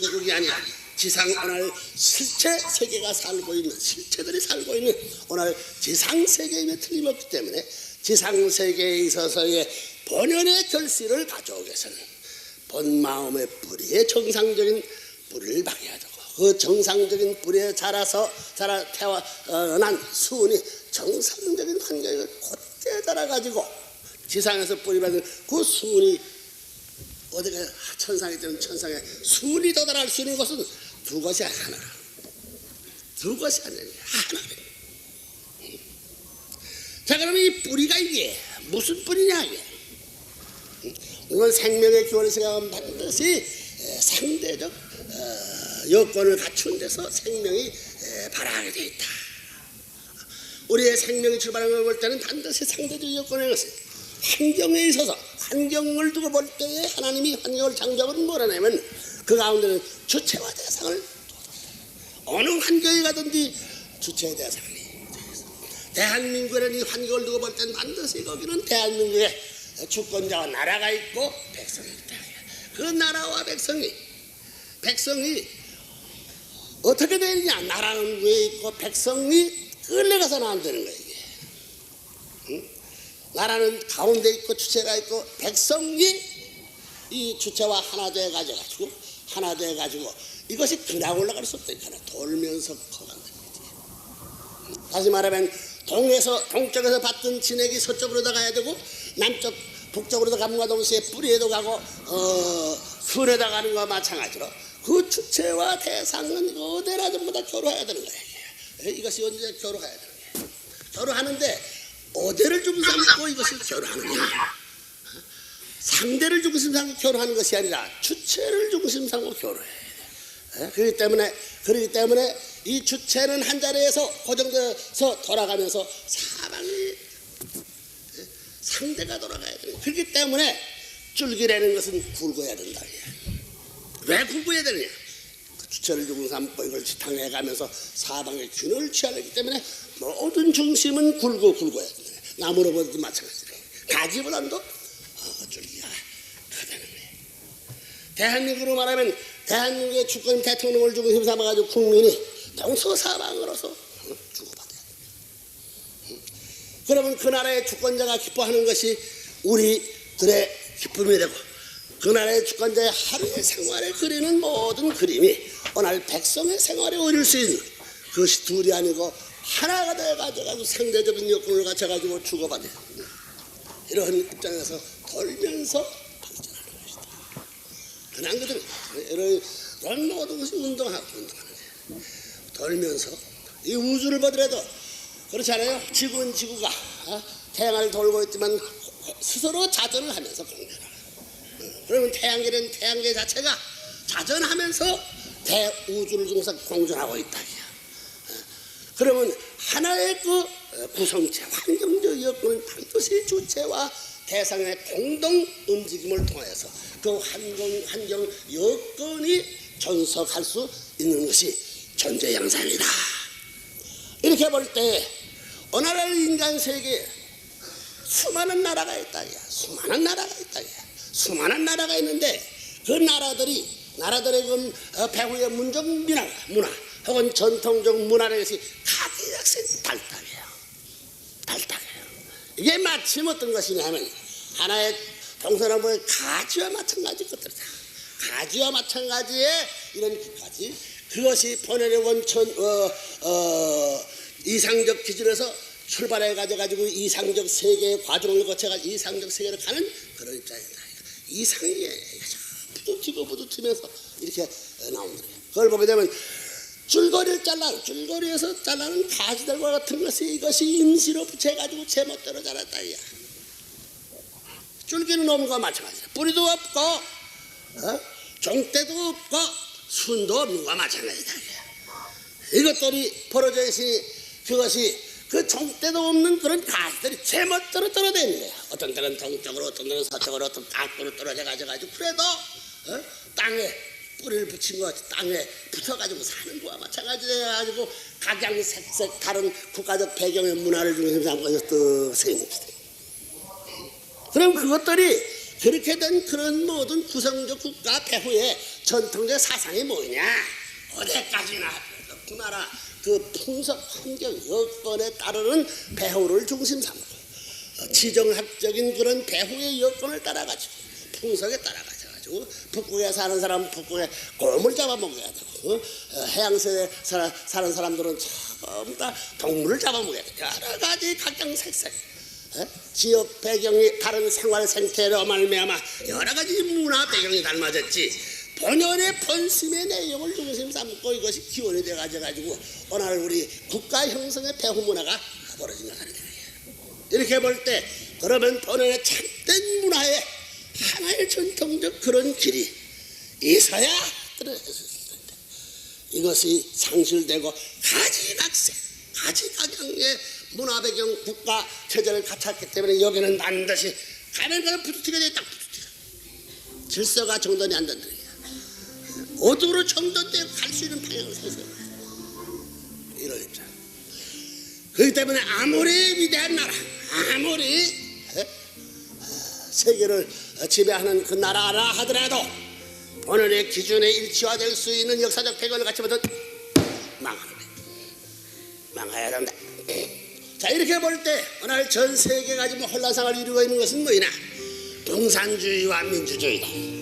천국이 아니야. 지상 오늘 실체 세계가 살고 있는, 실체들이 살고 있는 오늘 지상 세계임에 틀림없기 때문에 지상 세계에 있어서의 본연의 결실을 가져오기 위해서는 본 마음의 뿌리에 정상적인 뿌리를 박아야 되고, 그 정상적인 뿌리에 태어난 수은이 정상적인 환경에 곧게 자라가지고 지상에서 뿌리받은 그 수은이 어디가 천상에 되는 천상에 수은이 도달할 수 있는 것은 두 것이 하나라. 두 것이 하나라. 자, 그러면 이 뿌리가 이게 무슨 뿌리냐 이게? 이건 생명의 기원을 생각하면 반드시 상대적 여건을 갖춘 데서 생명이 발화하게 되어 있다. 우리의 생명이 출발하는 걸 볼 때는 반드시 상대적 여건의 것이 환경에 있어서, 환경을 두고 볼 때에 하나님이 환경을 창조하면 뭐라냐면 그 가운데는 주체와 대상을 어느 환경에 가든지 주체와 대상이 대한민국에는 이 환경을 두고 볼 때는 반드시 거기는 대한민국에 주권자와 나라가 있고 백성이 있다. 그 나라와 백성이 어떻게 되느냐? 나라는 위에 있고 백성이 끌려가서는 안 되는 거예요. 이게. 응? 나라는 가운데 있고 주체가 있고 백성이 이 주체와 하나 돼 가지고 이것이 그냥 올라갈 수 없다. 그냥 돌면서 커간다는 거지. 다시 말하면 동쪽에서 받던 진액이 서쪽으로 가야 되고 북쪽으로 감과 동시에 뿌리에도 가고 순에다 가는 것과 마찬가지로 그 주체와 대상은 어디나 전부 다 교류해야 되는 거예요. 이것이 언제 교류해야 되는 거예요. 교류하는데 어디를 중심 삼고 이것을 교류하느냐? 상대를 중심 삼고 교류하는 것이 아니라 주체를 중심 삼고 교류해. 그렇기 때문에 이 주체는 한 자리에서 고정돼서 돌아가면서 사방이 상대가 돌아가야 돼요. 그렇기 때문에 줄기라는 것은 굵어야 된다. 왜 굵어야 되느냐? 그 주체를 중심 삼고 이걸 지탱해가면서 사방의 균을 취하기 때문에 모든 중심은 굵어야 된다. 나무로 보도 마찬가지로 가지보다도 줄기가 크다는 거예요. 대한민국으로 말하면 대한민국의 주권 대통령을 중심 삼아가지고 국민이 동서사방으로서 주고받아야 돼요. 그러면 그 나라의 주권자가 기뻐하는 것이 우리들의 기쁨이 되고, 그 나라의 주권자의 하루의 생활에 그리는 모든 그림이 오늘 백성의 생활에 어울릴 수 있는 그것이 둘이 아니고 하나가 돼가지고 상대적인 여건을 갖춰가지고 주고받아야 됩니다. 이런 입장에서 돌면서 발전하는 것이다. 그냥 그대로 이런 모든 것이 운동하는 거예요. 돌면서 이 우주를 보더라도 그렇지 않아요? 지구는 지구가 태양을 돌고 있지만 스스로 자전을 하면서 공전하고, 그러면 태양계 자체가 자전하면서 대우주를 중에서 공전하고 있다. 그러면 하나의 그 구성체, 환경적 여건은 반드시 주체와 대상의 공동 움직임을 통해서 그 환경 여건이 존속할 수 있는 것이 존재 양상이다. 이렇게 볼 때 오늘날 인간 세계에 수많은 나라가 있다. 수많은 나라가 있는데 그 나라들의 그 배후의 문화 혹은 전통적 문화라는 것이 각기 달달해요. 이게 마침 어떤 것이냐면 하나의 동서남북의 가지와 마찬가지 것들이다. 가지와 마찬가지의 이런 것까지 그것이 본연의 원천 이상적 기준에서 출발해 가지고 이상적 세계의 과정을 거쳐가지고 이상적 세계로 가는 그런 입장이다. 이상이 부딪히면서 이렇게 나오는 거예요. 그걸 보게 되면 줄거리에서 잘라는 가지들과 같은 것이 이것이 임시로 붙여가지고 제멋대로 자랐다. 줄기는 없는 것과 마찬가지야. 뿌리도 없고 종대도 없고 순도 없는 것과 마찬가지다. 이것들이 벌어져 있으니 그것이 그 종대도 없는 그런 가지들이 제멋대로 떨어지는 거야. 어떤 때는 동쪽으로, 어떤 때는 서쪽으로, 어떤 땅으로 떨어져 가지고 그래도 땅에 뿌리를 붙인 것 같이 땅에 붙어가지고 사는 거와 마찬가지로 해가지고 각양색색 다른 국가적 배경의 문화를 중심 삼고 있었던 생입니다. 그럼 그것들이 그렇게 된 그런 모든 구성적 국가 배후의 전통적 사상이 뭐냐? 어디까지나 그 나라 그 풍속 환경 여건에 따르는 배후를 중심 삼고 지정학적인 그런 배후의 여건을 따라가지고 풍속에 따라가지고 북극에 사는 사람은 북극에 곰을 잡아먹어야 되고 해양세에 사는 사람들은 전부 다 동물을 잡아먹어야 되고 여러 가지 각양색색 지역 배경이 다른 생활 생태로 말미암아 여러 가지 문화 배경이 닮아졌지 본연의 본심의 내용을 중심 삼고 이것이 기원이 돼가지고 오늘 우리 국가 형성의 배후 문화가 벌어진 것 같아요. 이렇게 볼 때 그러면 본연의 참된 문화의 하나의 전통적 그런 길이 있어야 이것이 상실되고 가지각양의 문화 배경 국가 체제를 갖췄기 때문에 여기는 반드시 가면 부두티가 돼 딱 부두티가 질서가 정돈이 안 된다. 어둠으로 정돈되어 갈 수 있는 방향을 세세요. 이런 입장. 그렇기 때문에 아무리 위대한 나라, 아무리 세계를 지배하는 그 나라라 하더라도 오늘의 기준에 일치화될 수 있는 역사적 배경을 갖지 못한 망하는 거예요. 망해야 된다. 자, 이렇게 볼 때 오늘 전 세계가 지금 혼란상을 이루고 있는 것은 뭐이나? 공산주의와 민주주의다.